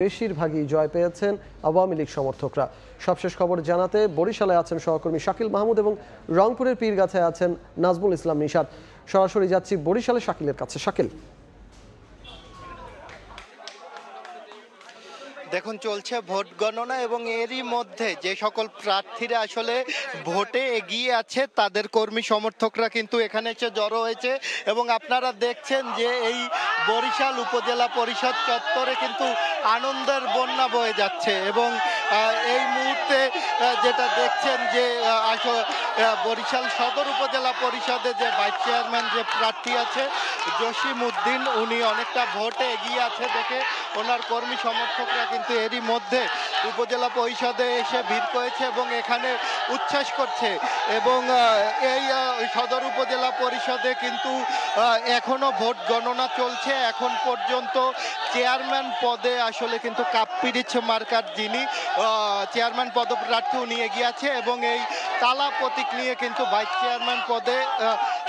বেশিরভাগই জয় পেয়েছেন আওয়ামী লীগ সমর্থকরা। সবশেষ খবর জানাতে বরিশালে আছেন সহকর্মী শাকিল মাহমুদ এবং রংপুরের পীরগাছায় আছেন নাজমুল ইসলাম নিশাত। সরাসরি যাচ্ছি বরিশালে শাকিলের কাছে। শাকিল, দেখুন, চলছে ভোট গণনা এবং এরই মধ্যে যে সকল প্রার্থীরা আসলে ভোটে এগিয়ে আছে তাদের কর্মী সমর্থকরা কিন্তু এখানে এসে জড়ো হয়েছে এবং আপনারা দেখছেন যে এই বরিশাল উপজেলা পরিষদ চত্বরে কিন্তু আনন্দের বন্যা বয়ে যাচ্ছে এবং এই মুহূর্তে যেটা দেখছেন যে বরিশাল সদর উপজেলা পরিষদে যে ভাইস চেয়ারম্যান যে প্রার্থী আছে জসিম উদ্দিন, উনি অনেকটা ভোটে এগিয়ে আছে দেখে ওনার কর্মী সমর্থকরা কিন্তু এরই মধ্যে উপজেলা পরিষদে এসে ভিড় করেছে এবং এখানে উচ্ছ্বাস করছে এবং এই সদর উপজেলা পরিষদে কিন্তু এখনো ভোট গণনা চলছে। এখন পর্যন্ত চেয়ারম্যান পদে আসলে কিন্তু কাপ্পিরিচ মার্কার যিনি চেয়ারম্যান পদপ্রার্থী উনি এগিয়ে আছে এবং এই তালা প্রতীক নিয়ে কিন্তু ভাইস চেয়ারম্যান পদে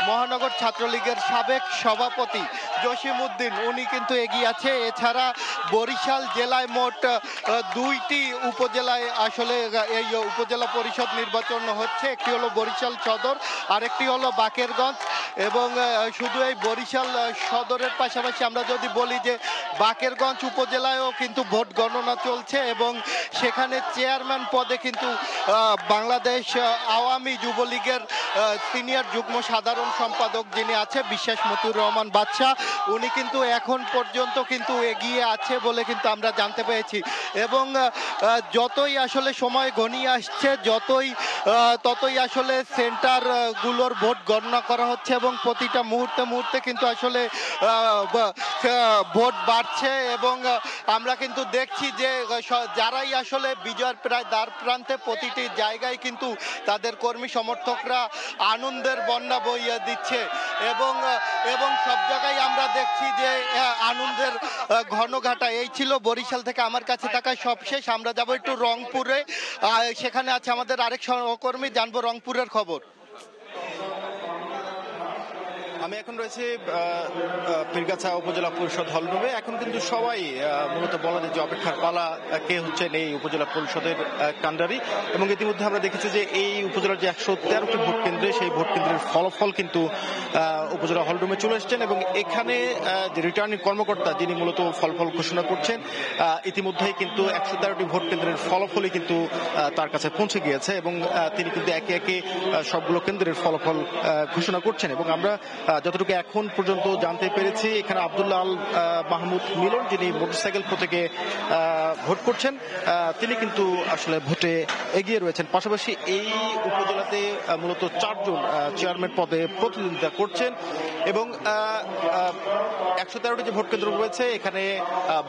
মহানগর ছাত্রলীগের সাবেক সভাপতি জসিম উদ্দিন উনি কিন্তু এগিয়ে আছে। এছাড়া বরিশাল জেলায় মোট দুইটি উপজেলায় আসলে এই উপজেলা পরিষদ নির্বাচন হচ্ছে, একটি হলো বরিশাল সদর আর একটি হলো বাকেরগঞ্জ এবং শুধু এই বরিশাল সদরের পাশাপাশি আমরা যদি বলি যে বাকেরগঞ্জ উপজেলায়ও কিন্তু ভোট গণনা চলছে এবং সেখানে চেয়ারম্যান পদে কিন্তু বাংলাদেশ আওয়ামী যুবলীগের সিনিয়র যুগ্ম সাধারণ সম্পাদক যিনি আছে বিশ্বাস মতিউর রহমান বাদশা, উনি কিন্তু এখন পর্যন্ত কিন্তু এগিয়ে আছে বলে কিন্তু আমরা জানতে পেরেছি এবং যতই আসলে সময় ঘনিয়ে আসছে ততই আসলে সেন্টারগুলোর ভোট গণনা করা হচ্ছে এবং প্রতিটা মুহূর্তে কিন্তু আসলে ভোট বাড়ছে এবং আমরা কিন্তু দেখছি যে যারাই আসলে বিজয়ের প্রায় দ্বার প্রান্তে প্রতিটি জায়গায় কিন্তু তাদের কর্মী সমর্থকরা আনন্দের বন্যা বইয়ে দিচ্ছে এবং সব জায়গায় আমরা দেখছি যে আনন্দের ঘনঘাটা। এই ছিল বরিশাল থেকে আমার কাছে থাকা সবশেষ। আমরা যাবো একটু রংপুরে, সেখানে আছে আমাদের আরেক সহকর্মী, জানবো রংপুরের খবর। আমি এখন রয়েছে পীরগাছা উপজেলা পরিষদ হলরুমে। এখন কিন্তু সবাই মূলত বলা যায় যে অপেক্ষার পালা কে হচ্ছেন এই উপজেলা পরিষদের কাণ্ডারি এবং ইতিমধ্যে আমরা দেখেছি যে এই উপজেলার যে 113টি ভোট কেন্দ্রে সেই ভোট কেন্দ্রের ফলাফল কিন্তু উপজেলা হলরুমে চলে এসছেন এবং এখানে যে রিটার্নিং কর্মকর্তা যিনি মূলত ফলাফল ঘোষণা করছেন ইতিমধ্যেই কিন্তু 113টি ভোট কেন্দ্রের ফলাফলই কিন্তু তার কাছে পৌঁছে গিয়েছে এবং তিনি কিন্তু একে একে সবগুলো কেন্দ্রের ফলাফল ঘোষণা করছেন এবং আমরা যতটুকু এখন পর্যন্ত জানতে পেরেছি এখানে আব্দুল্লাহ আল মাহমুদ মিলন যিনি মোটরসাইকেল প্রতীকে ভোট করছেন তিনি কিন্তু আসলে ভোটে এগিয়ে রয়েছেন। পাশাপাশি এই উপজেলাতে মূলত 4 জন চেয়ারম্যান পদে প্রতিদ্বন্দ্বিতা করছেন এবং 113টি যে ভোট কেন্দ্র রয়েছে এখানে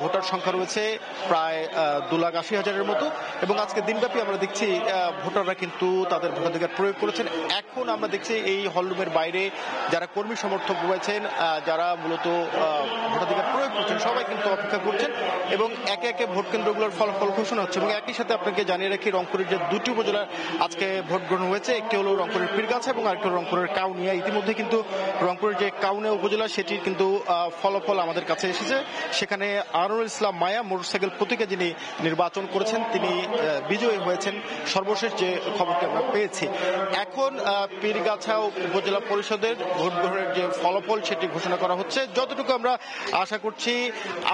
ভোটার সংখ্যা রয়েছে প্রায় 2,80,000-এর মতো এবং আজকে দিনব্যাপী আমরা দেখছি ভোটাররা কিন্তু তাদের ভোটাধিকার প্রয়োগ করেছেন। এখন আমরা দেখছি এই হলরুমের বাইরে যারা কর্মী সমর্থক রয়েছেন যারা মূলত ভোটাধিকার প্রয়োগ করছেন সবাই কিন্তু অপেক্ষা করছেন এবং একে একে ভোট কেন্দ্রগুলোর ফলাফল ঘোষণা হচ্ছে এবং একই সাথে আপনাকে জানিয়ে রাখি রংপুরের যে দুটি উপজেলার আজকে ভোট গ্রহণ হয়েছে, একটি হলো রংপুরের পীরগাছা এবং আরেকটি রংপুরের কাউনিয়া। ইতিমধ্যে কিন্তু রংপুরের যে কাউনিয়া উপজেলা সেটির কিন্তু ফলাফল আমাদের কাছে এসেছে। সেখানে আনোয়ারুল ইসলাম মায়া মোটরসাইকেল প্রতীকে যিনি নির্বাচন করেছেন তিনি বিজয়ী হয়েছেন, সর্বশেষ যে খবরটি আমরা পেয়েছি। এখন পীরগাছা উপজেলা পরিষদের ভোট গ্রহণের যে ফলাফল সেটি ঘোষণা করা হচ্ছে। যতটুকু আমরা আশা করছি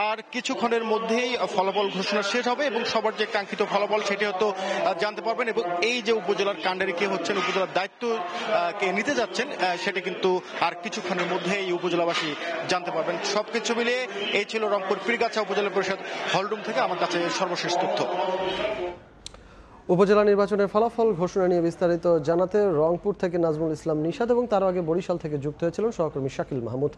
আর কিছুক্ষণের মধ্যেই ফলাফল ঘোষণা শেষ হবে এবং সবার যে কাঙ্ক্ষিত ফলাফল সেটি হয়তো জানতে পারবেন এবং এই যে উপজেলার কাণ্ডারি কে হচ্ছেন, উপজেলার দায়িত্ব কে নিতে যাচ্ছেন সেটি কিন্তু আর কিছুক্ষণের মধ্যে এই উপজেলাবাসী জানতে পারবেন। সবকিছু মিলিয়ে এই ছিল রংপুর পীরগাছা উপজেলা পরিষদ হলরুম থেকে আমার কাছে সর্বশেষ তথ্য। উপজেলা নির্বাচনের ফলাফল ঘোষণা নিয়ে বিস্তারিত জানাতে রংপুর থেকে নাজমুল ইসলাম নিশাত এবং তার আগে বরিশাল থেকে যুক্ত হয়েছিলেন সহকর্মী শাকিল মাহমুদ।